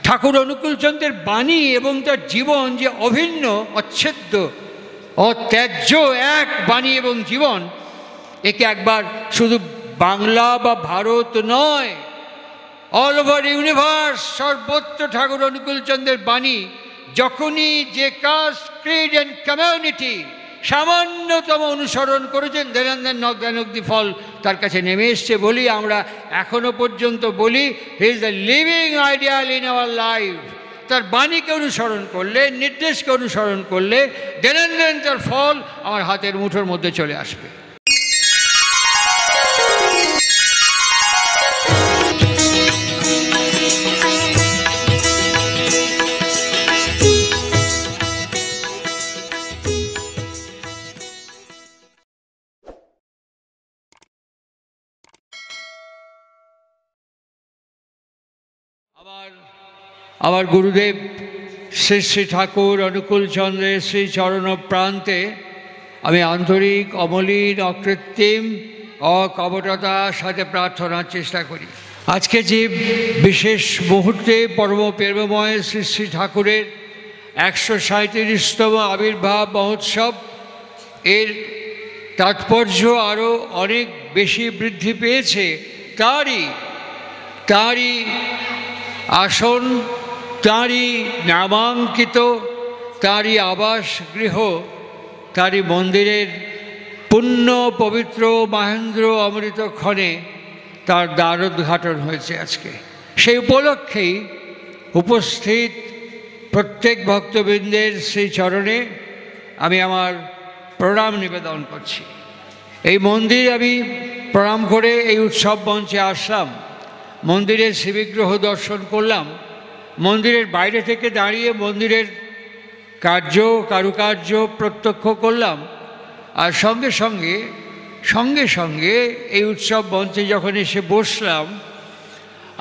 ঠাকুর অনুকূলচন্দ্রের বাণী এবং তার জীবন যে অভিন্ন, অচ্ছেদ্য, অত্যাজ্য এক বাণী এবং জীবন, একে একবার শুধু বাংলা বা ভারত নয়, অল ওভার ইউনিভার্স, সর্বত্র ঠাকুর অনুকূলচন্দ্রের বাণী যখনই যে কাস্ট, ক্রিড অ্যান্ড কমিউনিটি সামান্যতম অনুসরণ করেছেন, দেন নগ্দি ফল তার কাছে নেমে এসছে বলি আমরা এখনো পর্যন্ত বলি, he is the living ideal in our life. তার বাণীকে অনুসরণ করলে, নির্দেশকে অনুসরণ করলে দেন তার ফল আমার হাতের মুঠোর মধ্যে চলে আসবে। আমার গুরুদেব শ্রী শ্রী ঠাকুর অনুকূলচন্দ্রের শ্রী চরণ প্রান্তে আমি আন্তরিক, অমলিন, অকৃত্রিম, অকপটতার সাথে প্রার্থনার চেষ্টা করি। আজকে যে বিশেষ মুহূর্তে পরম প্রেমময় শ্রী শ্রী ঠাকুরের 137তম আবির্ভাব মহোৎসব, এর তাৎপর্য আরও অনেক বেশি বৃদ্ধি পেয়েছে। তারই আসন, তাঁরই নামাঙ্কিত, তাঁরই আবাস গৃহ, তাঁরই মন্দিরের পুণ্য পবিত্র মহেন্দ্র অমৃত ক্ষণে তার দ্বারোদ্ঘাটন হয়েছে আজকে। সেই উপলক্ষেই উপস্থিত প্রত্যেক ভক্তবৃন্দের সেই চরণে আমি আমার প্রণাম নিবেদন করছি। এই মন্দির আমি প্রণাম করে এই উৎসব মঞ্চে আসলাম, মন্দিরের শিববিগ্রহ দর্শন করলাম, মন্দিরের বাইরে থেকে দাঁড়িয়ে মন্দিরের কারুকার্য প্রত্যক্ষ করলাম, আর সঙ্গে সঙ্গে এই উৎসব মঞ্চে যখন এসে বসলাম,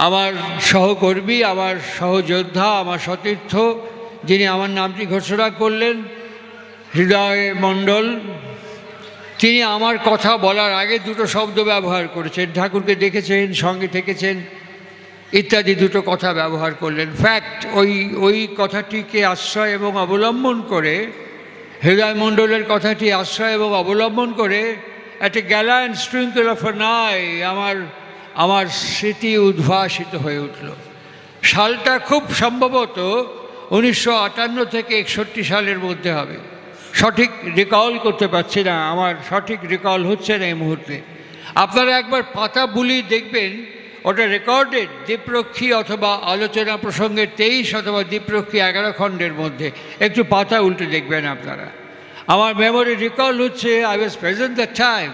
আমার সহকর্মী, আমার সহযোদ্ধা, আমার সতীর্থ, যিনি আমার নামটি ঘোষণা করলেন, হৃদয় মণ্ডল, তিনি আমার কথা বলার আগে দুটো শব্দ ব্যবহার করেছেন, ঠাকুরকে দেখেছেন, সঙ্গে থেকেছেন ইত্যাদি দুটো কথা ব্যবহার করলেন। ফ্যাক্ট, ওই কথাটিকে আশ্রয় এবং অবলম্বন করে, হৃদয় মণ্ডলের কথাটি আশ্রয় এবং অবলম্বন করে একটা gallant sprinkle of an I আমার স্মৃতি উদ্ভাসিত হয়ে উঠল। সালটা খুব সম্ভবত 1958 থেকে 61 সালের মধ্যে হবে, সঠিক রিকল করতে পারছি না, আমার সঠিক রিকল হচ্ছে না এই মুহূর্তে। আপনারা একবার পাতা বুলি দেখবেন, ওটা রেকর্ডেড দ্বীপরক্ষী অথবা আলোচনা প্রসঙ্গের 23 অথবা দ্বীপরক্ষী 11 খণ্ডের মধ্যে, একটু পাতা উল্টে দেখবেন আপনারা। আমার মেমোরি রিকল হচ্ছে, I was present that time.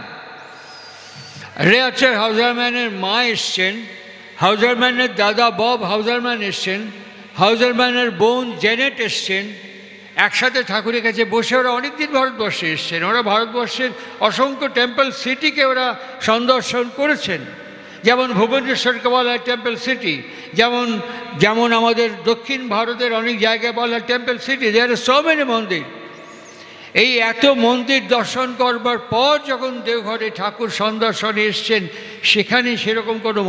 রেয়াচার হাউজারম্যানের মা এসছেন, হাউজারম্যানের দাদা বব হাউজারম্যান এসছেন, হাউজারম্যানের বোন জেনেট এসছেন, একসাথে ঠাকুরের কাছে বসে ওরা অনেকদিন ভারতবর্ষে এসছেন। ওরা ভারতবর্ষের অসংখ্য টেম্পল সিটিকে ওরা সন্দর্শন করেছেন, যেমন ভুবনেশ্বরকে বলা হয় টেম্পল সিটি, যেমন আমাদের দক্ষিণ ভারতের অনেক জায়গায় বলা হয় টেম্পল সিটি। দেয়ার আর সো মেনি মন্দির। এই এত মন্দির দর্শন করবার পর যখন দেওঘরে ঠাকুর সন্দর্শনে এসছেন, সেখানে সেরকম কোনো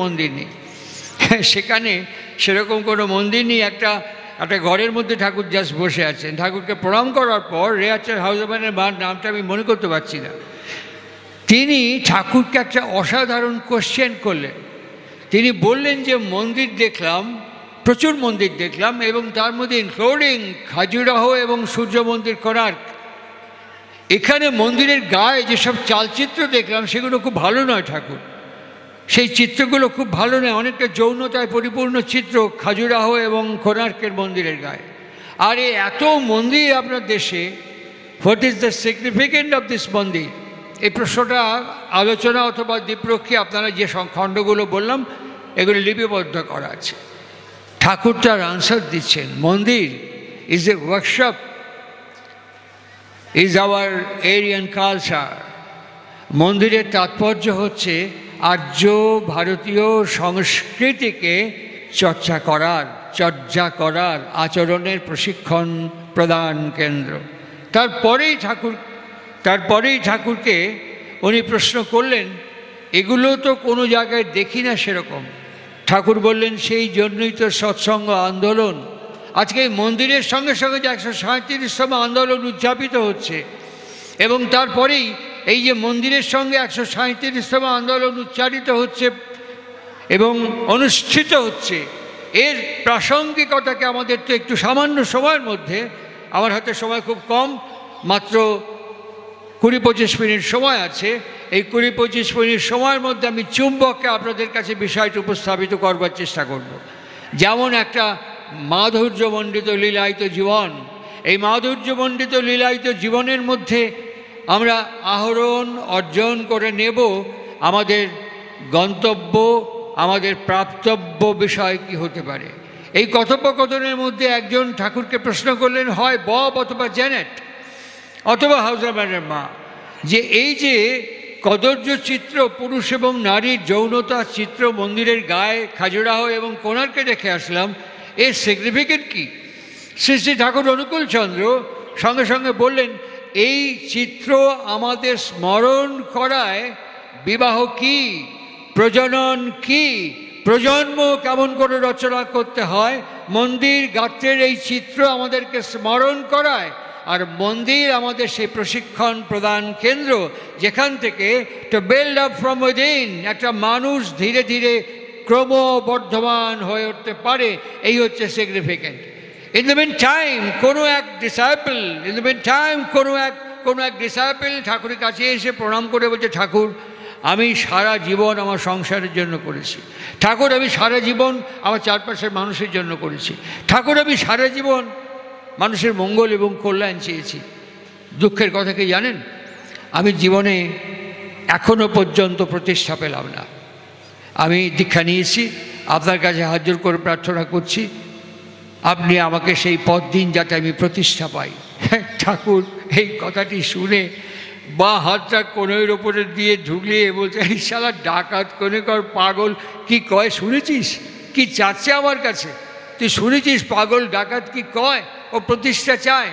মন্দির নেই, একটা ঘরের মধ্যে ঠাকুর জাস্ট বসে আছেন। ঠাকুরকে প্রণাম করার পর রেয়াচার হাউজারম্যানের মার নামটা আমি মনে করতে পারছি না, তিনি ঠাকুরকে একটা অসাধারণ কোশ্চেন করলেন। তিনি বললেন যে মন্দির দেখলাম, প্রচুর মন্দির দেখলাম, এবং তার মধ্যে ইনক্লুডিং খাজুরাহো এবং সূর্য মন্দির কোণার্ক, এখানে মন্দিরের গায়ে যেসব চালচিত্র দেখলাম সেগুলো খুব ভালো নয় ঠাকুর, সেই চিত্রগুলো খুব ভালো নয়, অনেকটা যৌনতায় পরিপূর্ণ চিত্র খাজুরাহো এবং কোণার্কের মন্দিরের গায়ে। আর এত মন্দির আপনার দেশে, what is the significant of this মন্দির? এই প্রশ্নটা আলোচনা অথবা দ্বীপরক্ষী আপনারা যে খণ্ডগুলো বললাম এগুলো লিপিবদ্ধ করা আছে। ঠাকুর তার আনসার দিচ্ছেন, mandir is a workshop, is our Aryan culture. মন্দিরের তাৎপর্য হচ্ছে আর্য ভারতীয় সংস্কৃতিকে চর্চা করার আচরণের প্রশিক্ষণ প্রদান কেন্দ্র। তারপরেই ঠাকুরকে উনি প্রশ্ন করলেন, এগুলো তো কোনো জায়গায় দেখি না সেরকম, ঠাকুর বললেন সেই জন্যই তো সৎসঙ্গ আন্দোলন। আজকে এই মন্দিরের সঙ্গে সঙ্গে যে 137তম আন্দোলন উদযাপিত হচ্ছে, এবং তারপরেই এই যে মন্দিরের সঙ্গে 137তম আন্দোলন উচ্চারিত হচ্ছে এবং অনুষ্ঠিত হচ্ছে, এর প্রাসঙ্গিকতাকে আমাদের তো একটু সামান্য সময়ের মধ্যে, আমার হাতে সময় খুব কম, মাত্র 20-25 মিনিট সময় আছে, এই 20-25 মিনিট সময়ের মধ্যে আমি চুম্বককে আপনাদের কাছে বিষয়টি উপস্থাপিত করবার চেষ্টা করব। যেমন একটা মাধুর্যমণ্ডিত লীলায়িত জীবন, এই মাধুর্যমণ্ডিত লীলায়িত জীবনের মধ্যে আমরা আহরণ অর্জন করে নেব আমাদের গন্তব্য, আমাদের প্রাপ্তব্য বিষয় কি হতে পারে। এই কথোপকথনের মধ্যে একজন ঠাকুরকে প্রশ্ন করলেন, হয় বব অথবা জেনেট অথবা হাউজারম্যানের মা, যে এই যে কদর্য চিত্র, পুরুষ এবং নারীর যৌনতা চিত্র মন্দিরের গায়ে খাজুরাহো এবং কোণার্কে রেখে আসলাম, এর সিগনিফিকেন্ট কী? শ্রী শ্রী ঠাকুর অনুকূল চন্দ্র সঙ্গে সঙ্গে বললেন, এই চিত্র আমাদের স্মরণ করায় বিবাহ কি, প্রজনন কি, প্রজন্ম কেমন করে রচনা করতে হয়। মন্দির গাত্রের এই চিত্র আমাদেরকে স্মরণ করায়, আর মন্দির আমাদের সেই প্রশিক্ষণ প্রদান কেন্দ্র, যেখান থেকে to build up from within একটা মানুষ ধীরে ধীরে ক্রমবর্ধমান হয়ে উঠতে পারে। এই হচ্ছে significant. In the mean time কোনো এক ডিসাইপল ঠাকুরের কাছে এসে প্রণাম করে বলছে, ঠাকুর আমি সারা জীবন আমার সংসারের জন্য করেছি, ঠাকুর আমি সারা জীবন আমার চারপাশের মানুষের জন্য করেছি, ঠাকুর আমি সারা জীবন মানুষের মঙ্গল এবং কল্যাণ চেয়েছি। দুঃখের কথা কি জানেন, আমি জীবনে এখনো পর্যন্ত প্রতিষ্ঠা পেলাম না। আমি দীক্ষা নিয়েছি, আপনার কাছে হাত জোর করে প্রার্থনা করছি, আপনি আমাকে সেই পথ দিন যাতে আমি প্রতিষ্ঠা পাই। ঠাকুর এই কথাটি শুনে বা হাতটা কোণের ওপরে দিয়ে ঝুলিয়ে বলছে, এই শালা ডাকাত কোণেকর পাগল, কি কয় শুনেছিস, কি চাচ্ছে আমার কাছে, তুই শুনেছিস পাগল ডাকাত কি কয়, ও প্রতিষ্ঠা চায়।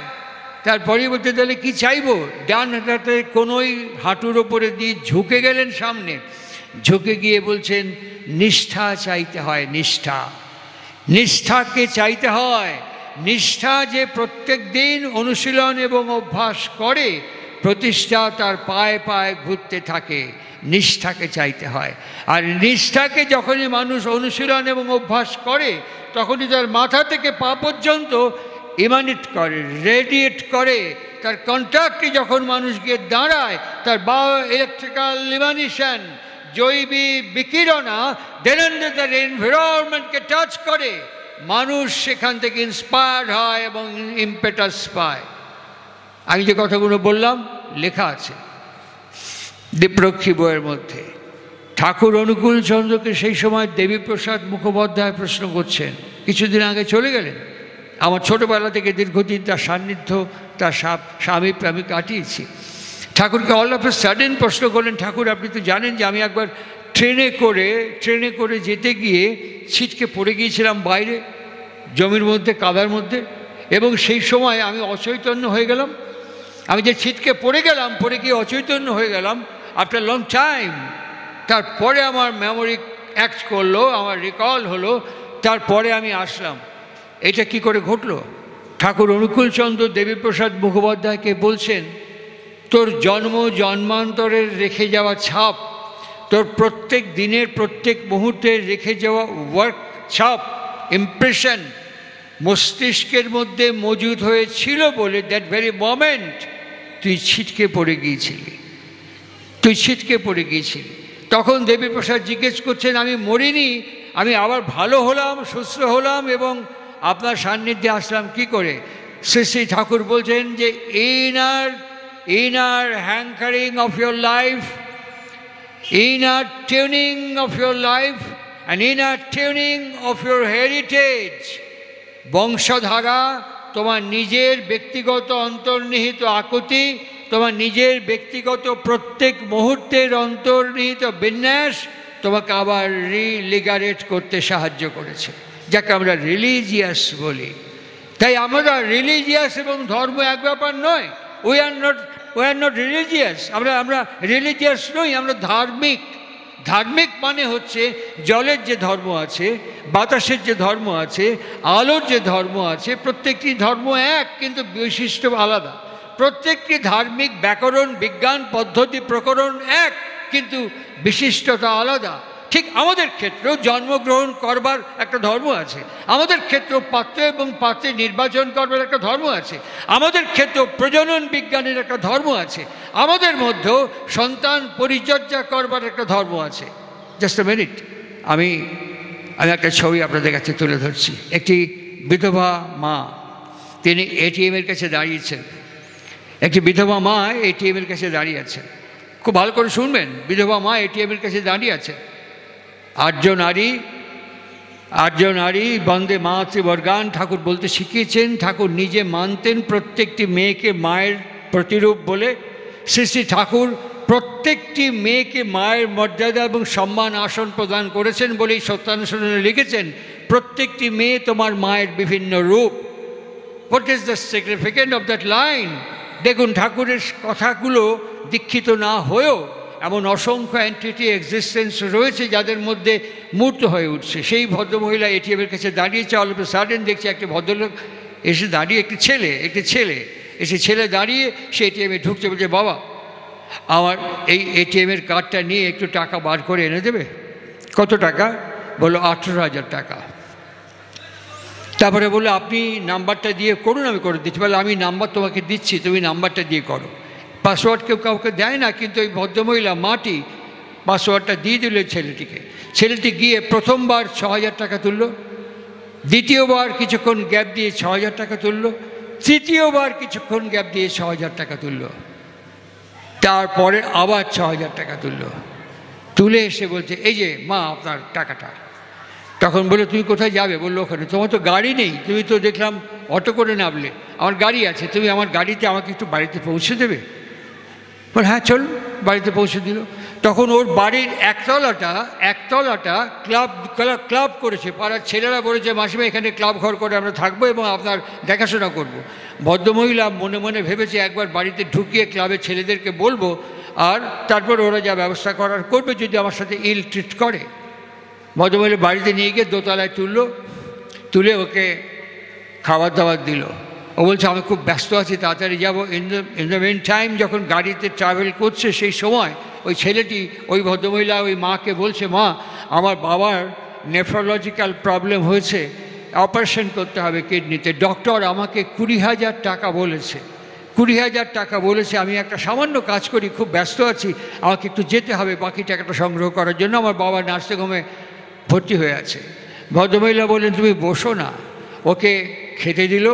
তারপরেই বলতে তাহলে কী চাইবো, ডান হাতে কোনোই হাঁটুর ওপরে দিয়ে ঝুঁকে গেলেন সামনে, ঝুঁকে গিয়ে বলছেন, নিষ্ঠা চাইতে হয়, নিষ্ঠা, নিষ্ঠাকে চাইতে হয়। নিষ্ঠা যে প্রত্যেক দিন অনুশীলন এবং অভ্যাস করে, প্রতিষ্ঠা তার পায়ে পায়ে ঘুরতে থাকে, নিষ্ঠাকে চাইতে হয়। আর নিষ্ঠাকে যখনই মানুষ অনুশীলন এবং অভ্যাস করে, তখনই তার মাথা থেকে পা পর্যন্ত ইমানিট করে, রেডিয়েট করে। তার কন্ট্যাক্টে যখন মানুষ গিয়ে দাঁড়ায়, তার বায়ো ইলেকট্রিক্যাল ইমানিশন, জৈবিক বিকিরণা দৈনন্দিন তার এনভায়রনমেন্টকে টাচ করে, মানুষ সেখান থেকে ইন্সপায়ার্ড হয় এবং ইম্পেটাস পায়। আমি যে কথাগুলো বললাম লেখা আছে দীপরক্ষী বইয়ের মধ্যে। ঠাকুর অনুকূল চন্দ্রকে সেই সময় দেবীপ্রসাদ মুখোপাধ্যায় প্রশ্ন করছেন, কিছুদিন আগে চলে গেলেন। আমার ছোটোবেলা থেকে দীর্ঘদিন তার সান্নিধ্য, তার স্বামী আমি কাটিয়েছি। ঠাকুরকে অল অফ এ সাডেন প্রশ্ন করলেন, ঠাকুর আপনি তো জানেন যে আমি একবার ট্রেনে করে যেতে গিয়ে ছিটকে পড়ে গিয়েছিলাম বাইরে জমির মধ্যে, কাদার মধ্যে, এবং সেই সময় আমি অচৈতন্য হয়ে গেলাম। আমি যে ছিটকে পড়ে গেলাম, পড়ে গিয়ে অচৈতন্য হয়ে গেলাম আফটার লং টাইম। তারপরে আমার মেমোরি অ্যাক্ট করলো, আমার রিকল হলো, তারপরে আমি আসলাম। এটা কি করে ঘটলো? ঠাকুর অনুকূলচন্দ্র দেবীপ্রসাদ মুখোপাধ্যায়কে বলছেন, তোর জন্মান্তরের রেখে যাওয়া ছাপ, তোর প্রত্যেক দিনের প্রত্যেক মুহূর্তের রেখে যাওয়া ওয়ার্ক ছাপ, ইমপ্রেশন মস্তিষ্কের মধ্যে মজুদ হয়েছিল বলে দ্যাট ভেরি মোমেন্ট তুই ছিটকে পড়ে গিয়েছিলি, তখন দেবীপ্রসাদ জিজ্ঞেস করছেন, আমি মরিনি, আমি আবার ভালো হলাম, সুস্থ হলাম এবং আপনার সান্নিধ্যে আসলাম কি করে? শ্রী শ্রী ঠাকুর বলছেন যে inner hankering of your life, inner tuning of your life and inner tuning of your heritage, বংশধারা, তোমার নিজের ব্যক্তিগত অন্তর্নিহিত আকুতি, তোমার নিজের ব্যক্তিগত প্রত্যেক মুহূর্তের অন্তর্নিহিত বিন্যাস তোমাকে আবার রিলিগারেট করতে সাহায্য করেছে, যাকে আমরা রিলিজিয়াস বলি। তাই আমরা রিলিজিয়াস এবং ধর্ম এক ব্যাপার নয়। উই আর নট রিলিজিয়াস, আমরা রিলিজিয়াস নই, আমরা ধার্মিক। ধার্মিক মানে হচ্ছে জলের যে ধর্ম আছে, বাতাসের যে ধর্ম আছে, আলোর যে ধর্ম আছে, প্রত্যেকটি ধর্ম এক কিন্তু বৈশিষ্ট্য আলাদা। প্রত্যেকটি ধার্মিক ব্যাকরণ, বিজ্ঞান, পদ্ধতি, প্রকরণ এক কিন্তু বিশিষ্টতা আলাদা। ঠিক আমাদের ক্ষেত্রেও জন্মগ্রহণ করবার একটা ধর্ম আছে, আমাদের ক্ষেত্রেও পাত্র এবং পাত্রে নির্বাচন করবার একটা ধর্ম আছে, আমাদের ক্ষেত্রেও প্রজনন বিজ্ঞানের একটা ধর্ম আছে, আমাদের মধ্যেও সন্তান পরিচর্যা করবার একটা ধর্ম আছে। জাস্ট এ মিনিট, আমি একটা ছবি আপনাদের কাছে তুলে ধরছি। একটি বিধবা মা, তিনি এটিএমের কাছে দাঁড়িয়েছেন। একটি বিধবা মা এটিএমের কাছে দাঁড়িয়ে আছেন। খুব ভালো করে শুনবেন, বিধবা মা এটিএমের কাছে দাঁড়িয়ে আছেন। আর্য নারী বন্দে মাতৃবর্গান ঠাকুর বলতে শিখিয়েছেন। ঠাকুর নিজে মানতেন প্রত্যেকটি মেয়েকে মায়ের প্রতিরূপ বলে। শ্রী শ্রী ঠাকুর প্রত্যেকটি মেয়েকে মায়ের মর্যাদা এবং সম্মান আসন প্রদান করেছেন বলেই সত্যানুসরণে লিখেছেন, প্রত্যেকটি মেয়ে তোমার মায়ের বিভিন্ন রূপ। What is the significant of that line? দেখুন, ঠাকুরের কথাগুলো দীক্ষিত না হয়েও এমন অসংখ্য এন্টিটি এক্সিস্টেন্স রয়েছে যাদের মধ্যে মূর্ত হয়ে উঠছে। সেই ভদ্রমহিলা এটিএমের কাছে দাঁড়িয়েছে। অল অফ এ সাডেন দেখছে একটি ভদ্রলোক এসে দাঁড়িয়ে, একটি ছেলে দাঁড়িয়ে সে এটিএমে ঢুকছে। বলছে, বাবা আমার এই এটিএমের কার্ডটা নিয়ে একটু টাকা বার করে এনে দেবে। কত টাকা? বললো 18,000 টাকা। তারপরে বললো, আপনি নাম্বারটা দিয়ে করুন, আমি করে দিচ্ছি। বলে, আমি নাম্বার তোমাকে দিচ্ছি, তুমি নাম্বারটা দিয়ে করো। পাসওয়ার্ড কেউ কাউকে দেয় না, কিন্তু ওই ভদ্রমহিলা মাটি পাসওয়ার্ডটা দিয়ে দিল ছেলেটিকে। ছেলেটি গিয়ে প্রথমবার 6,000 টাকা তুলল, দ্বিতীয়বার কিছুক্ষণ গ্যাপ দিয়ে 6,000 টাকা তুলল, তৃতীয়বার কিছুক্ষণ গ্যাপ দিয়ে 6,000 টাকা তুলল, তারপরে আবার 6,000 টাকা তুলে এসে বলছে, এই যে মা আপনার টাকাটা। তখন বললো, তুমি কোথায় যাবে? বললো, ওখানে। তোমার তো গাড়ি নেই, তুমি তো দেখলাম অটো করে নামলে। আমার গাড়ি আছে, তুমি আমার গাড়িতে আমাকে একটু বাড়িতে পৌঁছে দেবে? বল, হ্যাঁ চল। বাড়িতে পৌঁছে দিল। তখন ওর বাড়ির একতলাটা ক্লাব করেছে। পাড়ার ছেলেরা বলেছে, মাসিমা এখানে ক্লাব ঘর করে আমরা থাকবো এবং আপনার দেখাশোনা করব। ভদ্রমহিলা মনে মনে ভেবেছে একবার বাড়িতে ঢুকিয়ে ক্লাবের ছেলেদেরকে বলবো, আর তারপর ওরা যা ব্যবস্থা করার করবে, যদি আমার সাথে ইল ট্রিট করে। ভদ্রমহিলা বাড়িতে নিয়ে গিয়ে দোতলায় তুলে ওকে খাবার দাবার দিল। ও বলছে, আমি খুব ব্যস্ত আছি, তাড়াতাড়ি যাবো। ইন দ্য মেন টাইম যখন গাড়িতে ট্রাভেল করছে, সেই সময় ওই ছেলেটি ওই ভদ্রমহিলা ওই মাকে বলছে, মা আমার বাবার নেফ্রোলজিক্যাল প্রবলেম হয়েছে, অপারেশন করতে হবে কিডনিতে। ডক্টর আমাকে 20,000 টাকা বলেছে। 20,000 টাকা বলেছে। আমি একটা সামান্য কাজ করি, খুব ব্যস্ত আছি, আমাকে একটু যেতে হবে বাকি টাকাটা সংগ্রহ করার জন্য। আমার বাবা নার্সিংহোমে ভর্তি হয়ে আছে। ভদ্রমহিলা বললেন, তুমি বসো না। ওকে খেতে দিল,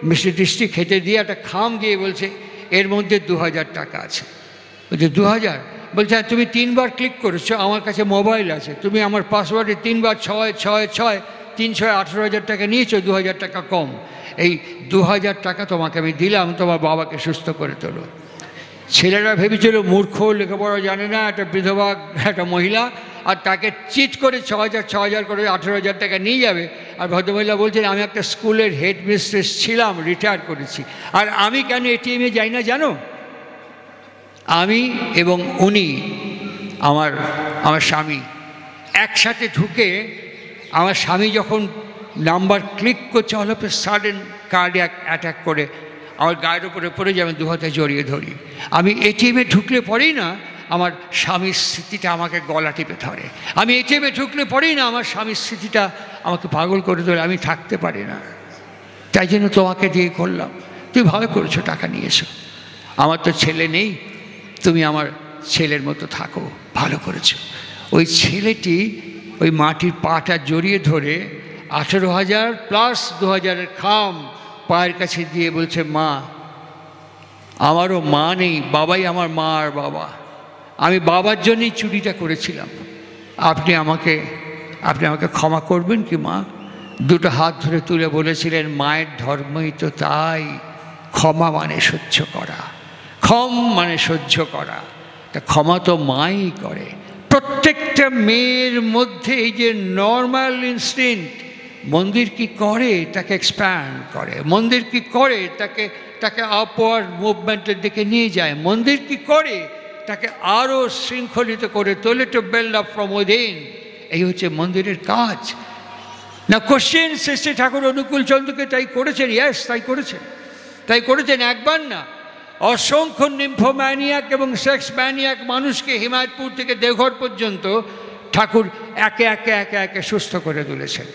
মিষ্টি টিষ্টি খেতে দিয়ে একটা খাম দিয়ে বলছে, এর মধ্যে 2,000 টাকা আছে। বলছে, 2,000? বলছে, হ্যাঁ, তুমি 3বার ক্লিক করেছো, আমার কাছে মোবাইল আছে, তুমি আমার পাসওয়ার্ডে 3বার 666 3 6 18,000 টাকা নিয়েছো, 2,000 টাকা কম। এই 2,000 টাকা তোমাকে আমি দিলাম, তোমার বাবাকে সুস্থ করে তোলো। ছেলেরা ভেবেছিল মূর্খ, লেখাপড়া জানে না, একটা বিধবা একটা মহিলা, আর তাকে চিট করে 6,000 করে 18,000 টাকা নিয়ে যাবে। আর ভদ্রমহিলা বলছেন, আমি একটা স্কুলের হেড মিস্ট্রেস ছিলাম, রিটায়ার করেছি। আর আমি কেন এটিএমে যাই না জানো? আমি এবং উনি, আমার স্বামী একসাথে ঢুকে, আমার স্বামী যখন নাম্বার ক্লিক করছে, all of a sudden cardiac attack করে আমার গায়ের উপরে পড়ে যাবে, 2 হাতে জড়িয়ে ধরি। আমি এটিএমে ঢুকলে পরেই না আমার স্বামীর স্মৃতিটা আমাকে গলা টিপে ধরে। আমি এটিএমে ঢুকলে পরেই না আমার স্বামীর স্মৃতিটা আমাকে পাগল করে ধরে, আমি থাকতে পারি না। তাই জন্য তোমাকে দিয়ে করলাম। তুমি ভালো করেছো, টাকা নিয়েছো। আমার তো ছেলে নেই, তুমি আমার ছেলের মতো থাকো, ভালো করেছো। ওই ছেলেটি ওই মাটির পাটা জড়িয়ে ধরে 18,000 প্লাস 2,000-এর খাম পায়ের কাছে দিয়ে বলছে, মা আমারও মা নেই, বাবাই আমার মা আর বাবা। আমি বাবার জন্যই চুরিটা করেছিলাম, আপনি আমাকে ক্ষমা করবেন কি মা? 2টো হাত ধরে তুলে বলেছিলেন, মায়ের ধর্মই তো তাই, ক্ষমা মানে সহ্য করা, ক্ষম মানে সহ্য করা। তা ক্ষমা তো মাই করে। প্রত্যেকটা মেয়ের মধ্যে এই যে নর্মাল ইনস্টিংক্ট, মন্দির কি করে? তাকে এক্সপ্যান্ড করে। মন্দির কি করে? তাকে আপওয়ার্ড মুভমেন্টের দিকে নিয়ে যায়। মন্দির কি করে? তাকে আরও শৃঙ্খলিত করে তোলে, to build up from within. এই হচ্ছে মন্দিরের কাজ। না কোশ্চেন শ্রী ঠাকুর অনুকূল চন্দ্রকে তাই করেছেন, ইয়েস তাই করেছেন, তাই করেছেন। একবার না, অসংখ্য নিম্ফোম্যানিয়াক এবং সেক্স ম্যানিয়াক মানুষকে হিমায়তপুর থেকে দেওঘর পর্যন্ত ঠাকুর একে একে একে একে সুস্থ করে তুলেছেন।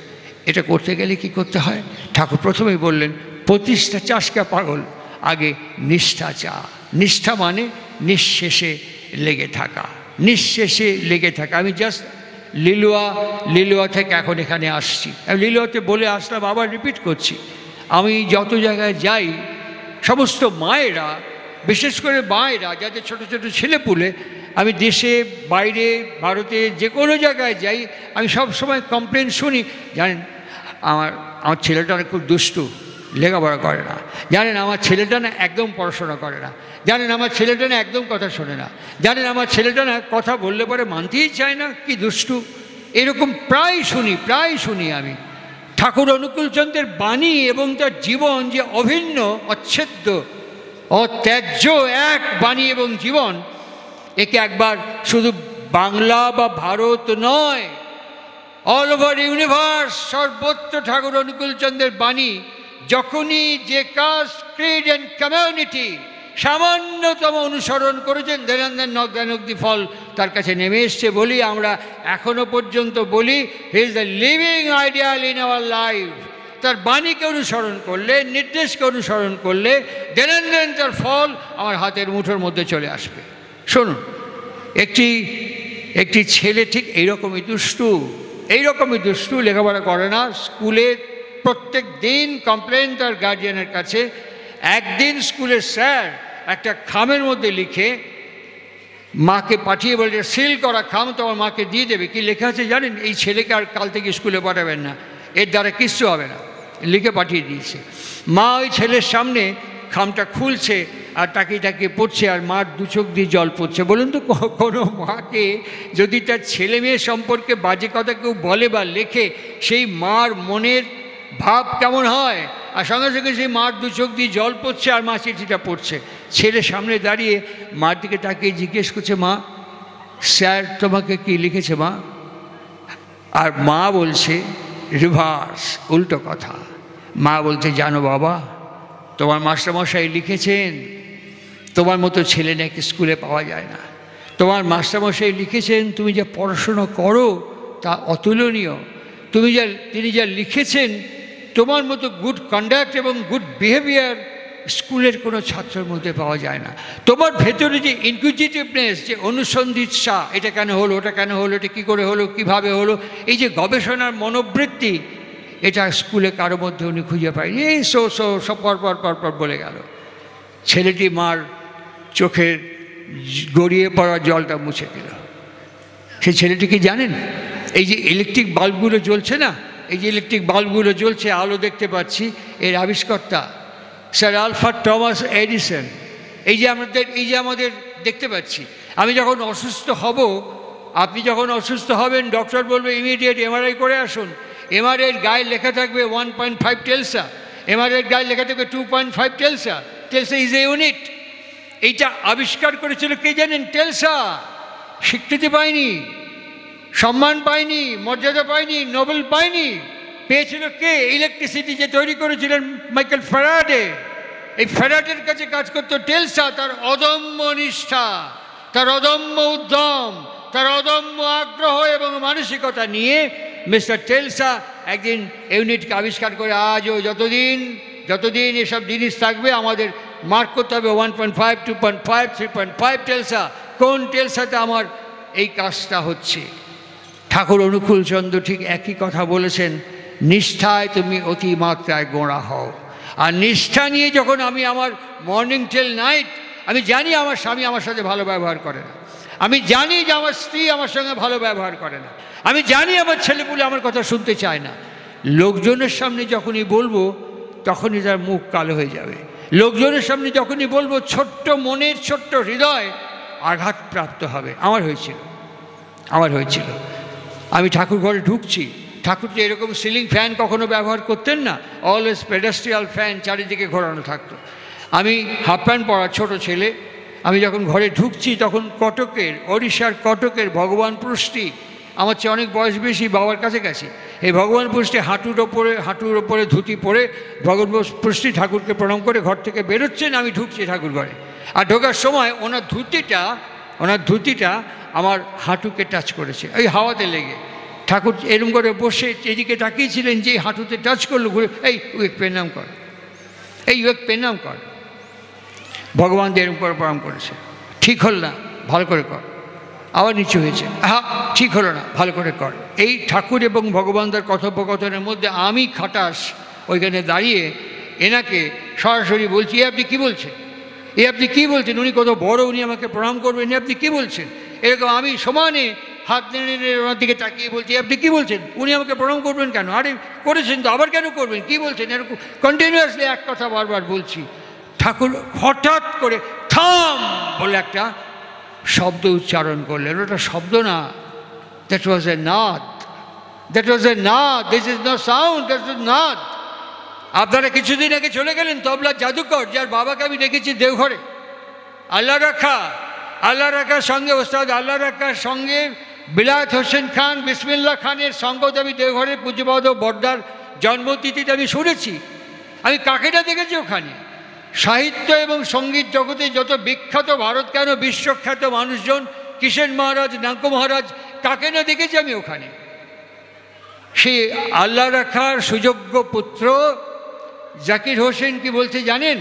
এটা করতে গেলে কি করতে হয়? ঠাকুর প্রথমেই বললেন, প্রতিষ্ঠা চাষকা পাগল, আগে নিষ্ঠা চা। নিষ্ঠা মানে নিঃশেষে লেগে থাকা, নিঃশেষে লেগে থাকা। আমি জাস্ট লিলুয়া থেকে এখন এখানে আসছি, আমি লিলুয়াতে বলে আসলাম, আবার রিপিট করছি। আমি যত জায়গায় যাই, সমস্ত মায়েরা, বিশেষ করে মায়েরা যাদের ছোট ছোট ছেলেপুলে, আমি দেশে বাইরে ভারতে যে কোনো জায়গায় যাই, আমি সব সময় কমপ্লেন শুনি, জানেন আমার ছেলেটা অনেক খুব দুষ্টু, লেখাপড়া করে না, জানেন আমার ছেলেটা না একদম পড়াশোনা করে না, জানেন আমার ছেলেটা না একদম কথা শোনে না, জানেন আমার ছেলেটা না কথা বললে পরে মানতেই চায় না, কি দুষ্টু। এরকম প্রায় শুনি আমি। ঠাকুর অনুকূল চন্দ্রের বাণী এবং তার জীবন যে অভিন্ন, অচ্ছেদ্য, অত্যাজ্য এক বাণী এবং জীবন, একে একবার শুধু বাংলা বা ভারত নয়, অল ওভার ইউনিভার্স, সর্বত্র ঠাকুর অনুকূল চন্দ্রের বাণী যখনই যে কাস্ট, ক্রিড অ্যান্ড কমিউনিটি সামান্যতম অনুসরণ করেছেন, দেন নগ্দি ফল তার কাছে নেমে এসছে। বলি আমরা এখনো পর্যন্ত বলি, he is the living ideal in our life. তার বাণীকে অনুসরণ করলে, নির্দেশকে অনুসরণ করলে দেন তার ফল আমার হাতের মুঠোর মধ্যে চলে আসবে। শুনুন, একটি ছেলে ঠিক এইরকমই দুষ্টু, লেখাপড়া করে না, স্কুলে প্রত্যেক দিন কমপ্লেন তার গার্জিয়ানের কাছে। একদিন স্কুলের স্যার একটা খামের মধ্যে লিখে মাকে পাঠিয়ে বলছে, সিল করা খাম তোমার মাকে দিয়ে দেবে। কি লেখা আছে জানেন? এই ছেলেকে আর কাল থেকে স্কুলে পাঠাবেন না, এর দ্বারা কিচ্ছু হবে না, লিখে পাঠিয়ে দিয়েছে। মা ওই ছেলের সামনে খামটা খুলছে আর তাকিয়ে পড়ছে, আর মার দু চোখ দিয়ে জল পড়ছে। বলুন তো, কোনো মাকে যদি তার ছেলে মেয়ে সম্পর্কে বাজে কথা কেউ বলে বা লেখে, সেই মার মনের ভাব কেমন হয়? আর সঙ্গে সঙ্গে সেই মার দু চোখ দিয়ে জল পড়ছে, আর মা চিঠিটা পড়ছে। ছেলে সামনে দাঁড়িয়ে মার দিকে তাকিয়ে জিজ্ঞেস করছে, মা স্যার তোমাকে কি লিখেছে মা? আর মা বলছে রিভার্স, উল্টো কথা। মা বলছে, জানো বাবা, তোমার মাস্টারমশাই লিখেছেন তোমার মতো ছেলে নাকি স্কুলে পাওয়া যায় না। তোমার মাস্টারমশাই লিখেছেন তুমি যা পড়াশুনো করো তা অতুলনীয়। তিনি যা লিখেছেন, তোমার মতো গুড কন্ডাক্ট এবং গুড বিহেভিয়ার স্কুলের কোনো ছাত্রের মধ্যে পাওয়া যায় না। তোমার ভেতরে যে ইনকুইজিটিভনেস, যে অনুসন্ধিৎসা, এটা কেন হলো, ওটা কেন হলো, এটা কী করে হলো, কীভাবে হলো, এই যে গবেষণার মনোবৃত্তি, এটা স্কুলে কারো মধ্যে উনি খুঁজে পায়নি। এই সব পর বলে গেল। ছেলেটি মার চোখের গড়িয়ে পড়া জলটা মুছে দিল। সেই ছেলেটিকে জানেন, এই যে ইলেকট্রিক বাল্বগুলো জ্বলছে না, এই যে ইলেকট্রিক বাল্বগুলো জ্বলছে, আলো দেখতে পাচ্ছি, এর আবিষ্কর্তা স্যার আলফ্রেড টমাস এডিসন। এই যে আমাদের দেখতে পাচ্ছি। আমি যখন অসুস্থ হব, আপনি যখন অসুস্থ হবেন, ডক্টর বলবে ইমিডিয়েট এমআরআই করে আসুন। এমআরআইয়ের গায়ে লেখা থাকবে 1.5 টেলসা, এমআরআইয়ের গায়ে লেখা থাকবে 2.5 টেলসা। টেলসা ইজ এ ইউনিট। এইটা আবিষ্কার করেছিল কে জানেন? টেলসা। স্বীকৃতি পায়নি, সম্মান পায়নি, মর্যাদা পায়নি, নোবেল পায়নি। পেয়েছিল কে? ইলেকট্রিসিটি যে তৈরি করেছিলেন মাইকেল ফ্যারাডে। এই ফ্যারাডের কাছে কাজ করতো টেলসা। তার অদম্য নিষ্ঠা, তার অদম্য উদ্যম, তার অদম্য আগ্রহ এবং মানসিকতা নিয়ে মিস্টার টেলসা একদিন ইউনিটকে আবিষ্কার করে আজও যতদিন এসব জিনিস থাকবে আমাদের মার্ক করতে হবে 1.5, 2.5, 3.5 টেলসা। কোন টেলসাতে আমার এই কাজটা হচ্ছে। ঠাকুর অনুকূল চন্দ্র ঠিক একই কথা বলেছেন, নিষ্ঠায় তুমি অতিমাত্রায় গোঁড়া হও। আর নিষ্ঠা নিয়ে যখন আমি আমার মর্নিং টিল নাইট, আমি জানি আমার স্বামী আমার সাথে ভালো ব্যবহার করে না, আমি জানি যে আমার স্ত্রী আমার সঙ্গে ভালো ব্যবহার করে না, আমি জানি আমার ছেলেপুলে আমার কথা শুনতে চায় না, লোকজনের সামনে যখনই বলবো তখনই তার মুখ কালো হয়ে যাবে। লোকজনের সামনে যখনই বলবো ছোট্ট মনের ছোট্ট হৃদয় আঘাতপ্রাপ্ত হবে। আমার হয়েছিল। আমি ঠাকুর ঘরে ঢুকছি, ঠাকুর যে এরকম সিলিং ফ্যান কখনো ব্যবহার করতেন না, অলওয়েজ পেডেস্ট্রিয়াল ফ্যান চারিদিকে ঘোরানো থাকতো। আমি হাফ প্যান্ট পরা ছোটো ছেলে, আমি যখন ঘরে ঢুকছি তখন কটকের, ওড়িশার কটকের ভগবান পৃষ্টি, আমার চেয়ে অনেক বয়স বেশি, বাবার কাছাকাছি, এই ভগবান পৃষ্টি হাঁটুর ওপরে ধুতি পরে ভগবান পৃষ্টি ঠাকুরকে প্রণাম করে ঘর থেকে বেরোচ্ছেন, আমি ঢুকছি ঠাকুর ঘরে। আর ঢোকার সময় ওনার ধুতিটা আমার হাঁটুকে টাচ করেছে, ওই হাওয়াতে লেগে। ঠাকুর এরম করে বসে এদিকে তাকিয়েছিলেন, যে হাঁটুতে টাচ করলো, ঘুরে এই উইক প্রণাম কর, এই উইক প্রণাম কর। ভগবান এরম করে প্রণাম করেছে, ঠিক হল না, ভালো করে কর। আবার নিচু হয়েছে, হ্যাঁ ঠিক হলো না, ভালো করে কর। এই ঠাকুর এবং ভগবানদের কথোপকথনের মধ্যে আমি খাটাস ওইখানে দাঁড়িয়ে এনাকে সরাসরি বলছি, এ আপনি কী বলছেন, এ আপনি কী বলছেন, উনি কত বড়, উনি আমাকে প্রণাম করবেন, এ আপনি কী বলছেন। এরকম আমি সমানে হাত নেড়ে ওনার দিকে তাকিয়ে বলছি, আপনি কী বলছেন, উনি আমাকে প্রণাম করবেন কেন, আরে করেছেন তো, আবার কেন করবেন, কী বলছেন, এরকম কন্টিনিউয়াসলি এক কথা বারবার বলছি। ঠাকুর হঠাৎ করে থাম বলে একটা শব্দ উচ্চারণ করলেন। ওটা শব্দ না, দ্যাট ওয়াজ এ নাদ, that was a naad, this is no sound, that is naad. আপনারা কিছুদিন আগে চলে গেলেন তবলার জাদুকর, যার বাবাকে আমি দেখেছি দেওঘরে, আল্লাহ রাখার সঙ্গে ওস্তাদ আল্লাহ রাখার সঙ্গে বিলায়েত হোসেন খান, বিসমিল্লাহ খানের সঙ্গত আমি দেওঘরের পূজ্যপাদ বড়দার জন্মতিথিতে আমি শুনেছি। আমি কাকেটা দেখেছি ওখানে। সাহিত্য এবং সঙ্গীত জগতে যত বিখ্যাত, ভারত কেন বিশ্বখ্যাত মানুষজন, কিষেন মহারাজ, নাঙ্কু মহারাজ, কাকে না দেখেছি আমি ওখানে। সেই আল্লাহ রাখার সুযোগ্য পুত্র জাকির হোসেন কি বলছে জানেন,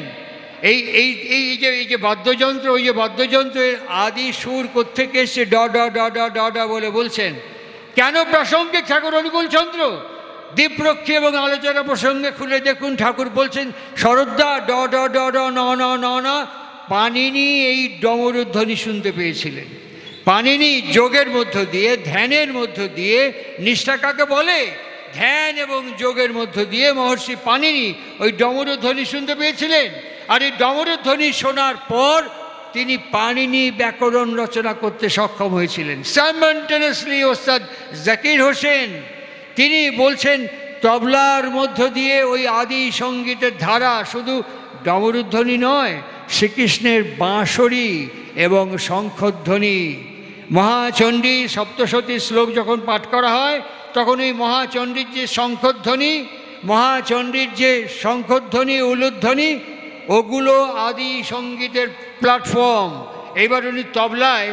এই যে বাদ্যযন্ত্র, ওই যে বাদ্যযন্ত্রের আদি সুর কোত্থেকে এসছে, ড ড ড ড ড ড বলে বলছেন। কেন প্রাসঙ্গিক ঠাকুর অনুকূল চন্দ্র দীপরক্ষী এবং আলোচনা প্রসঙ্গে খুলে দেখুন, ঠাকুর বলছেন শরদ্দা ড ড ড ড ন ন ন ন। পাণিনি এই ডমরুধ্বনি শুনতে পেয়েছিলেন। পাণিনি যোগের মধ্য দিয়ে, ধ্যানের মধ্য দিয়ে, নিষ্ঠা কাকে বলে, ধ্যান এবং যোগের মধ্য দিয়ে মহর্ষি পাণিনি ওই ডমরুধ্বনি শুনতে পেয়েছিলেন। আর এই ডমরুধ্বনি শোনার পর তিনি পাণিনি ব্যাকরণ রচনা করতে সক্ষম হয়েছিলেন। সাইমultaneously ওস্তাদ জাকির হোসেন তিনি বলছেন তবলার মধ্য দিয়ে ওই আদি সঙ্গীতের ধারা, শুধু ডমরুধ্বনি নয়, শ্রীকৃষ্ণের বাঁশরি এবং শঙ্খধ্বনি। মহাচণ্ডী সপ্তশতী শ্লোক যখন পাঠ করা হয় তখন ওই মহাচণ্ডীর যে শঙ্খধ্বনি, মহাচণ্ডীর যে শঙ্খধ্বনি, উলুধ্বনি, ওগুলো আদি সঙ্গীতের প্ল্যাটফর্ম। এইবার উনি তবলায়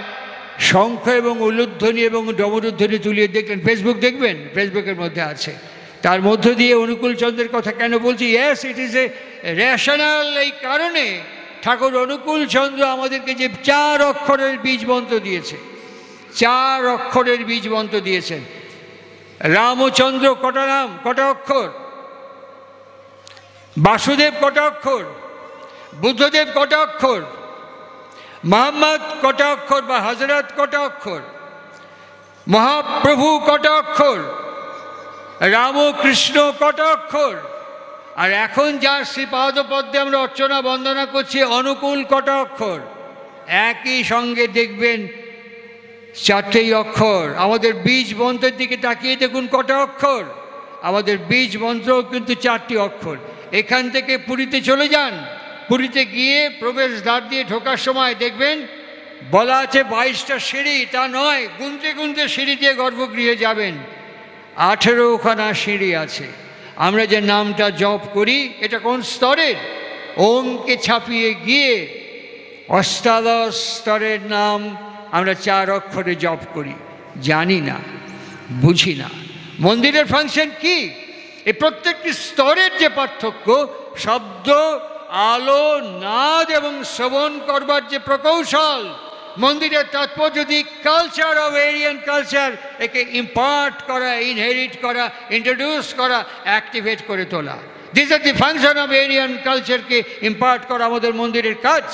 শঙ্খ এবং উলুধ্বনি এবং ডমরুধ্বনি তুলিয়ে দেখলেন। ফেসবুক দেখবেন, ফেসবুকের মধ্যে আছে। তার মধ্য দিয়ে অনুকূল চন্দ্রের কথা কেন বলছি, yes it is a rational. এই কারণে ঠাকুর অনুকূল চন্দ্র আমাদেরকে যে 4 অক্ষরের বীজ মন্ত্র দিয়েছে, 4 অক্ষরের বীজ মন্ত্র দিয়েছেন। রামচন্দ্র কটা নাম, কটা অক্ষর, বাসুদেব কটা অক্ষর, বুদ্ধদেব কটা অক্ষর, মোহাম্মদ কটা অক্ষর বা হজরত কটা অক্ষর, মহাপ্রভু কটা অক্ষর, রামকৃষ্ণ কটা অক্ষর, আর এখন যার শ্রীপাদপদ্মে আমরা অর্চনা বন্দনা করছি অনুকূল কটা অক্ষর। একই সঙ্গে দেখবেন 4টেই অক্ষর। আমাদের বীজ মন্ত্রের দিকে তাকিয়ে দেখুন কটা অক্ষর। আমাদের বীজ মন্ত্রও কিন্তু 4টি অক্ষর। এখান থেকে পুরীতে চলে যান, পুরীতে গিয়ে প্রবেশ দ্বার দিয়ে ঢোকার সময় দেখবেন বলা আছে 22টা সিঁড়ি। তা নয়, গুনতে গুনতে সিঁড়ি দিয়ে গর্ভগৃহে যাবেন। 18খানা সিঁড়ি আছে। আমরা যে নামটা জপ করি এটা কোন স্তরের? ওমকে ছাপিয়ে গিয়ে অষ্টাদশ স্তরের নাম আমরা 4 অক্ষরে জপ করি। জানি না, বুঝি না মন্দিরের ফাংশন কি। এই প্রত্যেকটি স্তরের যে পার্থক্য, শব্দ, আলো, নাদ এবং শ্রবণ করবার যে প্রকৌশল, মন্দিরের তাৎপর্য যদি কালচার অফ এরিয়ান কালচার, একে ইম্পার্ট করা, ইনহেরিট করা, ইন্ট্রোডিউস করা, অ্যাক্টিভেট করে তোলা। This are the function of Aryan কালচারকে ইম্পার্ট করা আমাদের মন্দিরের কাজ।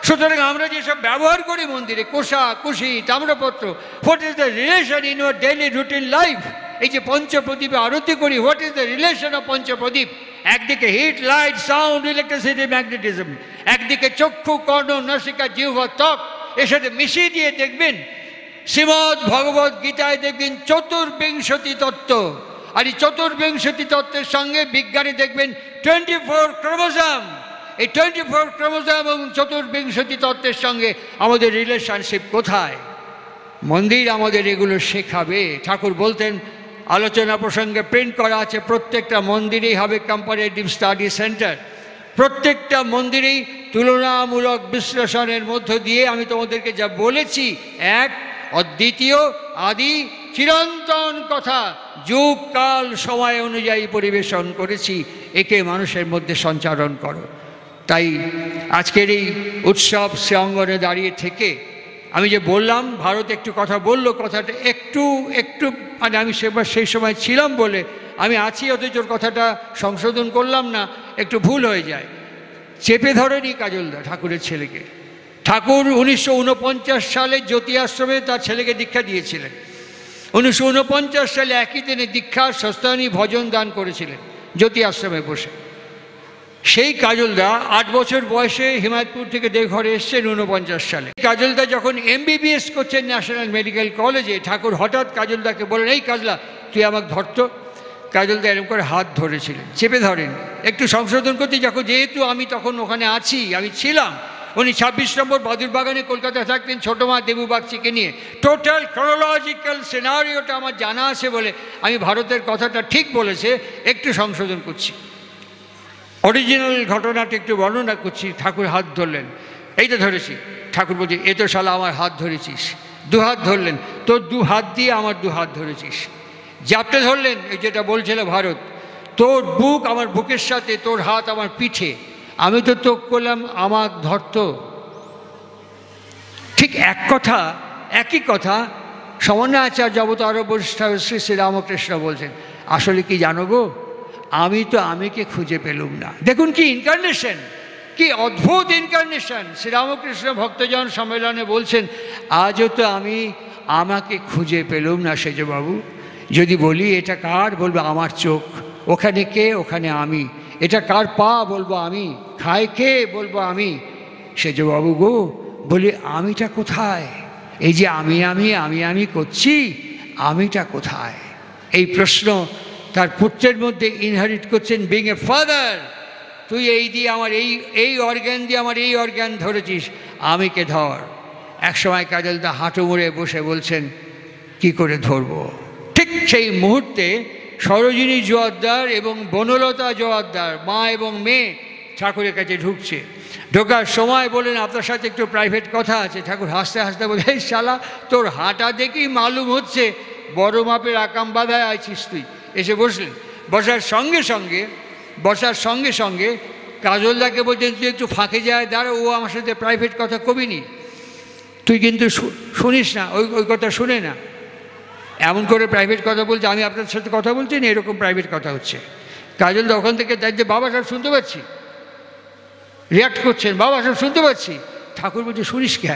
সুতরাং আমরা যেসব ব্যবহার করি মন্দিরে, কোষা, কুশি, তাম্রপত্র, what is the relation in your daily routine life? এই যে পঞ্চপ্রদীপে আরতি করি, what is the relation of পঞ্চপ্রদীপ? একদিকে heat, light, sound, electricity, magnetism, একদিকে চক্ষু, কর্ণ, নাসিকা, জিহ্বা, ত্বক। এর সাথে মিশিয়ে দিয়ে দেখবেন শ্রীমদ্ ভগবত গীতায় দেখবেন চতুর্বিংশতি তত্ত্ব। আর এই চতুর্বিংশতি তত্ত্বের সঙ্গে বিজ্ঞানে দেখবেন 24 ক্রোমোজোম। এই 24 ক্রোমোজোম এবং চতুর্বিংশতি তত্ত্বের সঙ্গে আমাদের রিলেশনশিপ কোথায়? মন্দির আমাদের এগুলো শেখাবে। ঠাকুর বলতেন, আলোচনা প্রসঙ্গে প্রিন্ট করা আছে, প্রত্যেকটা মন্দিরেই হবে কম্পারেটিভ স্টাডি সেন্টার। প্রত্যেকটা মন্দিরেই তুলনামূলক বিশ্লেষণের মধ্য দিয়ে আমি তোমাদেরকে যা বলেছি, এক অদ্বিতীয় আদি চিরন্তন কথা যুগ কাল সময় অনুযায়ী পরিবেশন করেছি, একে মানুষের মধ্যে সঞ্চারণ করো। তাই আজকের এই উৎসব সে অঙ্গনে দাঁড়িয়ে থেকে আমি যে বললাম, ভারত একটু কথা বললো, কথাটা একটু মানে আমি সেই সময় ছিলাম বলে আমি আছি, অথচ কথাটা সংশোধন করলাম না, একটু ভুল হয়ে যায়। চেপে ধরেনি কাজলদা ঠাকুরের ছেলেকে। ঠাকুর 1949 সালে জ্যোতি আশ্রমে তার ছেলেকে দীক্ষা দিয়েছিলেন। 1949 সালে একই দিনে দীক্ষার সস্তানি ভজন দান করেছিলেন জ্যোতি আশ্রমে বসে। সেই কাজলদা 8 বছর বয়সে হিমায়তপুর থেকে দেওঘরে এসছেন 49 সালে। কাজলদা যখন MBBS করছেন ন্যাশনাল মেডিকেল কলেজে, ঠাকুর হঠাৎ কাজলদাকে বলেন, এই কাজলা তুই আমাকে ধরতো। কাজলদা এরকম করে হাত ধরেছিলেন, চেপে ধরেন। একটু সংশোধন করতে যখন, যেহেতু আমি তখন ওখানে আছি, আমি ছিলাম, উনি 26 নম্বর বাদুরবাগানে কলকাতায় থাকতেন ছোটো মা দেবু বাগচিকে নিয়ে। টোটাল ক্রোনোলজিক্যাল সিনারিওটা আমার জানা আছে বলে আমি ভারতের কথাটা ঠিক বলেছে, একটু সংশোধন করছি, অরিজিনাল ঘটনাটা একটু বর্ণনা করছি। ঠাকুর হাত ধরলেন, এইটা ধরেছি। ঠাকুর বলছি, এ তো শালা আমার হাত ধরেছিস। 2 হাত ধরলেন, তোর 2 হাত দিয়ে আমার 2 হাত ধরেছিস। জাপটে ধরলেন, এই যেটা বলছিল ভারত, তোর বুক আমার বুকের সাথে, তোর হাত আমার পিঠে, আমি তো তোক করলাম আমার ধরত। ঠিক এক কথা, একই কথা সমন্বয়াচার্য অবতার বরিষ্ঠ শ্রী শ্রীরামকৃষ্ণ বলছেন, আসলে কি জানো গো, আমি তো আমিকে খুঁজে পেলুম না। দেখুন কি ইনকার্নেশন, কি অদ্ভুত ইনকার্নেশন। শ্রীরামকৃষ্ণ ভক্তজন সম্মেলনে বলছেন, আজও তো আমি আমাকে খুঁজে পেলুম না সেজবাবু। যদি বলি এটা কার, বলবো আমার চোখ, ওখানে কে, ওখানে আমি। এটা কার পা, বলবো আমি। খায় কে, বলবো আমি। সেজবাবু গো, বলি আমিটা কোথায়? এই যে আমি করছি, আমিটা কোথায়? এই প্রশ্ন তার পুত্রের মধ্যে ইনহেরিট করছেন, বিং এ ফাদার। তুই এই দিয়ে আমার এই অর্গ্যান দিয়ে আমার এই অর্গ্যান ধরেছিস, আমিকে ধর। একসময় কাজলদা হাঁটু মুড়ে বসে বলছেন, কি করে ধরবো? ঠিক সেই মুহূর্তে সরোজিনী জোয়ারদার এবং বনলতা জোয়ারদার, মা এবং মেয়ে, ঠাকুরের কাছে ঢুকছে। ঢোকার সময় বলেন, আপনার সাথে একটু প্রাইভেট কথা আছে। ঠাকুর হাসতে হাসতে বলে, এই শালা, তোর হাঁটা দেখেই মালুম হচ্ছে বড় মাপের আকাম বাধায় আছিস তুই। এসে বসলেন। বসার সঙ্গে সঙ্গে কাজলদাকে বলছেন, তুই একটু ফাঁকে যায় দাঁড়া, ও আমার সাথে প্রাইভেট কথা কবিনি, তুই কিন্তু শুনিস না, ওই কথা শুনে না। এমন করে প্রাইভেট কথা বলছে, আমি আপনার সাথে কথা বলছি না, এরকম প্রাইভেট কথা হচ্ছে। কাজলদা ওখান থেকে তাই যে, বাবা সব শুনতে পাচ্ছি, রিয়াক্ট করছেন, বাবা সব শুনতে পাচ্ছি। ঠাকুর বলছে, শুনিস কে?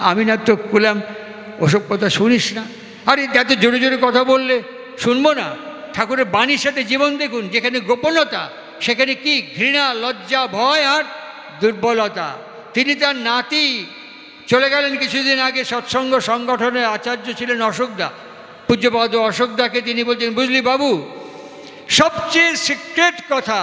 আমি না তো বললাম ওসব কথা শুনিস না। আরে এত জোরে জোরে কথা বললে শুনবো না? ঠাকুরের বাণীর সাথে জীবন দেখুন, যেখানে গোপনতা সেখানে কি ঘৃণা, লজ্জা, ভয় আর দুর্বলতা। তিনি তার নাতি চলে গেলেন কিছুদিন আগে, সৎসঙ্গ সংগঠনের আচার্য ছিলেন অশোকদা, পূজ্যপদ অশোকদাকে তিনি বলছেন, বুঝলি বাবু, সবচেয়ে সিক্রেট কথা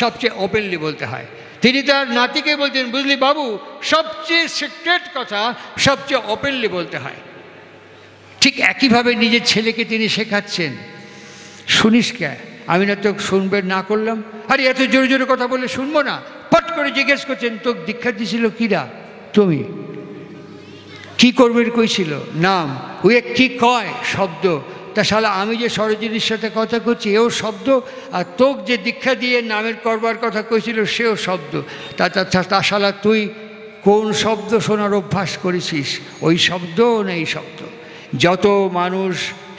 সবচেয়ে ওপেনলি বলতে হয়। তিনি তার নাতিকে বলতেন, বুঝলি বাবু, সবচেয়ে সিক্রেট কথা সবচেয়ে ওপেনলি বলতে হয়। ঠিক একইভাবে নিজের ছেলেকে তিনি শেখাচ্ছেন, শুনিস কে? আমি না তোকে শুনবেন না করলাম, আরে এত জোরে জোরে কথা বলে শুনবো না? পট করে জিজ্ঞেস করছেন, তোকে দীক্ষা দিয়েছিল কিরা? তুমি কি করবে কইছিল? নাম। ওই কি কয়? শব্দ। তা শালা আমি যে সরোজিনীর সাথে কথা করছি এও শব্দ, আর তোক যে দীক্ষা দিয়ে নামের করবার কথা কইছিল সেও শব্দ। তা শালা তুই কোন শব্দ শোনার অভ্যাস করেছিস? ওই শব্দ না এই শব্দ? যত মানুষ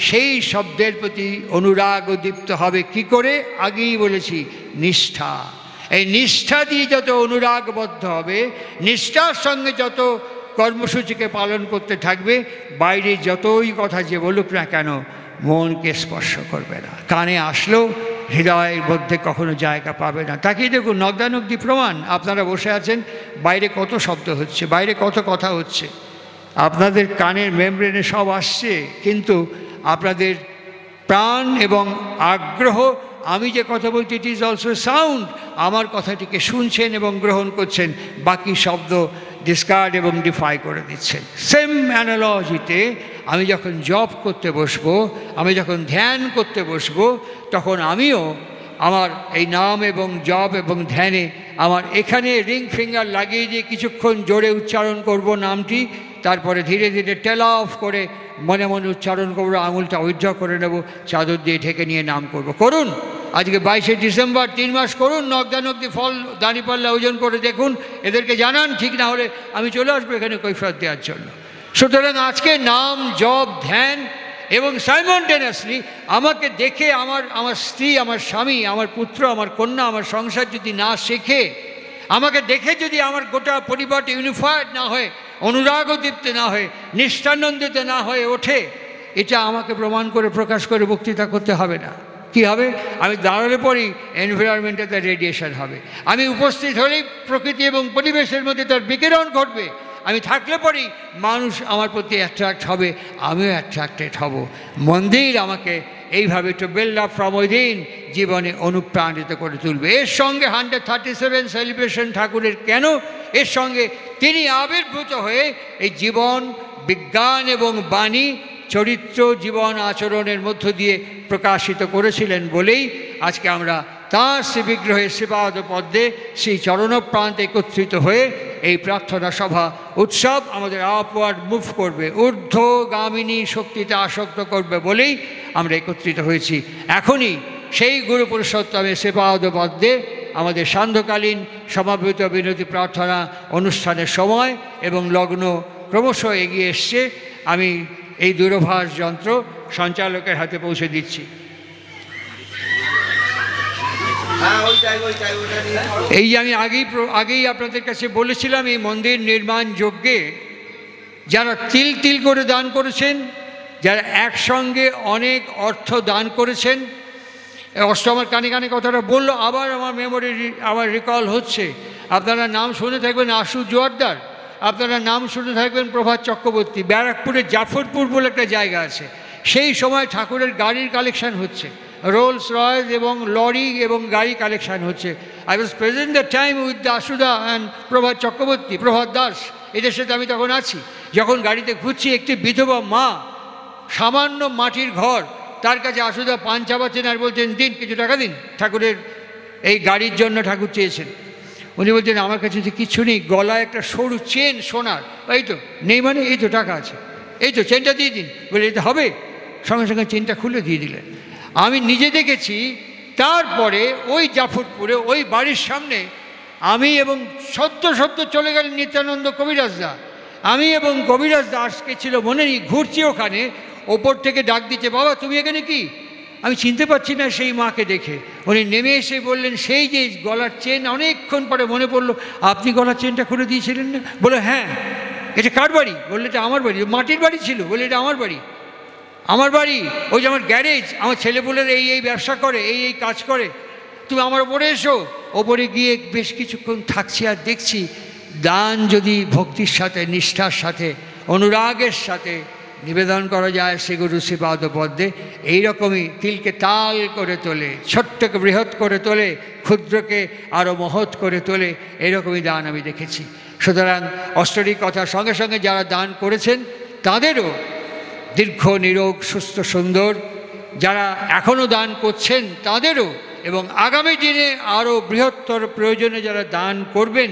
সেই শব্দের প্রতি অনুরাগ ও দীপ্ত হবে কি করে? আগেই বলেছি, নিষ্ঠা। এই নিষ্ঠা দিয়ে যত অনুরাগবদ্ধ হবে, নিষ্ঠার সঙ্গে যত কর্মসূচিকে পালন করতে থাকবে, বাইরে যতই কথা যে বলুক না কেন মনকে স্পর্শ করবে না, কানে আসলেও হৃদয়ের মধ্যে কখনো জায়গা পাবে না। তাকেই দেখুন, নগ্দানুগ্ধি প্রমাণ। আপনারা বসে আছেন, বাইরে কত শব্দ হচ্ছে, বাইরে কত কথা হচ্ছে, আপনাদের কানের মেমব্রেনে সব আসছে, কিন্তু আপনাদের প্রাণ এবং আগ্রহ আমি যে কথা বলছি ইট ইজ অলসো সাউন্ড, আমার কথাটিকে শুনছেন এবং গ্রহণ করছেন, বাকি শব্দ ডিসকার্ড এবং ডিফাই করে দিচ্ছেন। সেম অ্যানালজিতে আমি যখন জপ করতে বসবো, আমি যখন ধ্যান করতে বসবো, তখন আমিও আমার এই নাম এবং জপ এবং ধ্যানে আমার এখানে রিং ফিঙ্গার লাগিয়ে দিয়ে কিছুক্ষণ জোরে উচ্চারণ করব নামটি, তারপরে ধীরে ধীরে টেলা অফ করে মনে মনে উচ্চারণ করবো, আঙুলটা উইথড্র করে নেব, চাদর দিয়ে ঢেকে নিয়ে নাম করব। করুন, আজকে 22শে ডিসেম্বর, 3 মাস করুন, নগদানগদি ফল দাঁড়িপাল্লা ওজন করে দেখুন, এদেরকে জানান, ঠিক না হলে আমি চলে আসবো এখানে কৈফিয়ত দেওয়ার জন্য। সুতরাং আজকে নাম জপ ধ্যান এবং সাইমনটেনিয়াসলি আমাকে দেখে আমার স্ত্রী, আমার স্বামী, আমার পুত্র, আমার কন্যা, আমার সংসার যদি না শেখে, আমাকে দেখে যদি আমার গোটা পরিবারটি ইউনিফাইড না হয়ে, অনুরাগদীপ্তে না হয়ে, নিষ্ঠানন্দিতে না হয়ে ওঠে, এটা আমাকে প্রমাণ করে প্রকাশ করে বক্তৃতা করতে হবে না। কি হবে? আমি দাঁড়ালে পরেই এনভায়রনমেন্টে তার রেডিয়েশন হবে, আমি উপস্থিত হলেই প্রকৃতি এবং পরিবেশের মধ্যে তার বিকিরণ ঘটবে, আমি থাকলে পরেই মানুষ আমার প্রতি অ্যাট্রাক্ট হবে, আমিও অ্যাট্রাক্টেড হব। মন্দির আমাকে এইভাবে to build up from within জীবনে অনুপ্রাণিত করে তুলবে। এর সঙ্গে 137 সেলিব্রেশন ঠাকুরের কেন, এর সঙ্গে তিনি আবির্ভূত হয়ে এই জীবন, বিজ্ঞান এবং বাণী, চরিত্র, জীবন আচরণের মধ্য দিয়ে প্রকাশিত করেছিলেন বলেই আজকে আমরা তাঁর শ্রীবিগ্রহে শ্রীপাদ পদ্মে সেই চরণপ্রান্তে একত্রিত হয়ে এই প্রার্থনা সভা উৎসব আমাদের আপওয়ার্ড মুভ করবে, ঊর্ধ্বগামিনী শক্তিতে আসক্ত করবে বলেই আমরা একত্রিত হয়েছি। এখনই সেই গুরু পুরুষোত্তমে শ্রীপাদ পদ্মে আমাদের সান্ধ্যকালীন সমাবেত বিনতি প্রার্থনা অনুষ্ঠানের সময় এবং লগ্ন ক্রমশ এগিয়ে এসছে। আমি এই দূরভাষ যন্ত্র সঞ্চালকের হাতে পৌঁছে দিচ্ছি। এই যে আমি আগেই আপনাদের কাছে বলেছিলাম, এই মন্দির নির্মাণ যজ্ঞে যারা তিল তিল করে দান করেছেন, যারা একসঙ্গে অনেক অর্থ দান করেছেন, অষ্ট আমার কানে কানে কথাটা বললো, আবার আমার মেমোরি আমার রিকল হচ্ছে। আপনারা নাম শুনে থাকবেন আশু জোয়ারদার, আপনারা নাম শুনে থাকবেন প্রভাত চক্রবর্তী। ব্যারাকপুরের জাফরপুর বলে একটা জায়গা আছে, সেই সময় ঠাকুরের গাড়ির কালেকশান হচ্ছে, রোলস রয়েস এবং লরি এবং গাড়ি কালেকশান হচ্ছে। I was present the time with the Ashuda and Prabhat Chakraborty, Prabhat Das, এদের সাথে আমি তখন আছি। যখন গাড়িতে ঘুরছি, একটি বিধবা মা, সামান্য মাটির ঘর, তার কাছে আশুদা পান চাপাচ্ছেন আর বলছেন, দিন কিছু টাকা দিন, ঠাকুরের এই গাড়ির জন্য ঠাকুর চেয়েছেন। উনি বলছেন, আমার কাছে যে কিছু নেই, গলায় একটা সরু চেন সোনার, এই তো নেই মানে, এই তো টাকা আছে, এই তো চেনটা দিয়ে দিন। বলে এটা হবে, সঙ্গে সঙ্গে চেনটা খুলে দিয়ে দিলেন। আমি নিজে দেখেছি। তারপরে ওই জাফরপুরে ওই বাড়ির সামনে আমি এবং সত্য চলে গেলেন নিত্যানন্দ কবিরাজদা, আমি এবং কবিরাজদা আজকে ছিল মনে নেই, ঘুরছি ওখানে, ওপর থেকে ডাক দিচ্ছে, বাবা তুমি এখানে কি? আমি চিনতে পারছি না সেই মাকে দেখে। উনি নেমে এসে বললেন, সেই যে গলার চেন, অনেকক্ষণ পরে মনে পড়লো, আপনি গলার চেনটা খুলে দিয়েছিলেন না? বলে হ্যাঁ। এটা কার বাড়ি? বললে এটা আমার বাড়ি। মাটির বাড়ি ছিল? বলে এটা আমার বাড়ি। আমার বাড়ি ওই যে আমার গ্যারেজ, আমার ছেলেপুলের এই ব্যবসা করে, এই কাজ করে, তুমি আমার ওপরে এসো। ওপরে গিয়ে বেশ কিছুক্ষণ থাকছি আর দেখছি, দান যদি ভক্তির সাথে, নিষ্ঠার সাথে, অনুরাগের সাথে নিবেদন করা যায় শ্রীগুরু শ্রীপাদ পদ্মে, এইরকমই তিলকে তাল করে তোলে, ছোট্টকে বৃহৎ করে তোলে, ক্ষুদ্রকে আরও মহৎ করে তোলে, এইরকমই দান আমি দেখেছি। সুতরাং অষ্টরী কথার সঙ্গে সঙ্গে যারা দান করেছেন তাদেরও দীর্ঘ নিরোগ সুস্থ সুন্দর, যারা এখনও দান করছেন তাদেরও, এবং আগামী দিনে আরও বৃহত্তর প্রয়োজনে যারা দান করবেন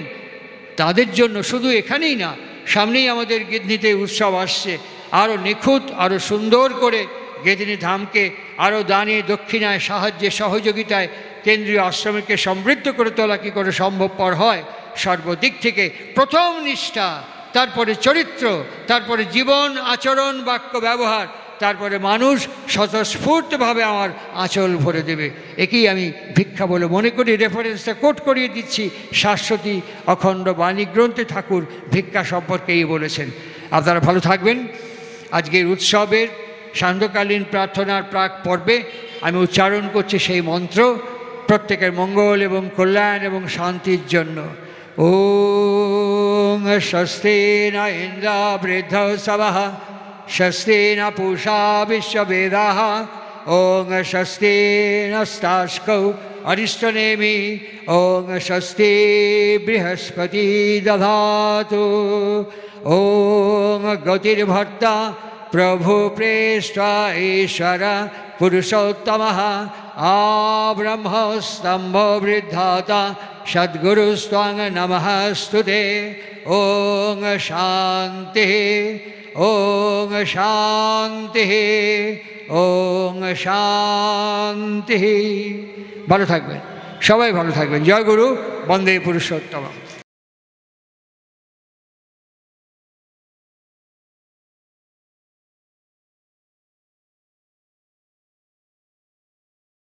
তাদের জন্য, শুধু এখানেই না, সামনেই আমাদের গিদনিতে উৎসব আসছে, আরও নিখুঁত, আরও সুন্দর করে গিদনি ধামকে আরও দানে দক্ষিণায় সাহায্যে সহযোগিতায় কেন্দ্রীয় আশ্রমকে সমৃদ্ধ করে তোলা কী করে সম্ভবপর হয়, সর্বদিক থেকে প্রথম নিষ্ঠা, তারপরে চরিত্র, তারপরে জীবন আচরণ বাক্য ব্যবহার, তারপরে মানুষ স্বতঃস্ফূর্তভাবে আমার আঁচল ভরে দেবে। একেই আমি ভিক্ষা বলে মনে করি। রেফারেন্সটা কোট করিয়ে দিচ্ছি, শাশ্বতী অখণ্ড বাণী গ্রন্থে ঠাকুর ভিক্ষা সম্পর্কেই বলেছেন। আপনারা ভালো থাকবেন। আজকের উৎসবের সান্ধ্যকালীন প্রার্থনার প্রাক পর্বে আমি উচ্চারণ করছি সেই মন্ত্র, প্রত্যেকের মঙ্গল এবং কল্যাণ এবং শান্তির জন্য। ওং স্বস্তি ন ইন্দ্র বৃদ্ধ সভঃ, স্বস্তি ন পূষা বিশ্ববেদাঃ, ওং স্বস্তি নস্তাস্কৌ অরিষ্টনেমি ওং স্বস্তি বৃহস্পতি দধাতু ওং গতির্ভর্তা প্রভু প্রেষ্ঠ ঈশ্বর পুরুষোত্তমঃ আব্রহ্মস্তম্ভ বৃদ্ধাতা সদ্গুরুস্ত্বং নমস্তুতে ওং শান্তি ওং শান্তি ওং শান্তি। ভালো থাকবেন, সবাই ভালো থাকবেন। জয় গুরু, বন্দে পুরুষোত্তম।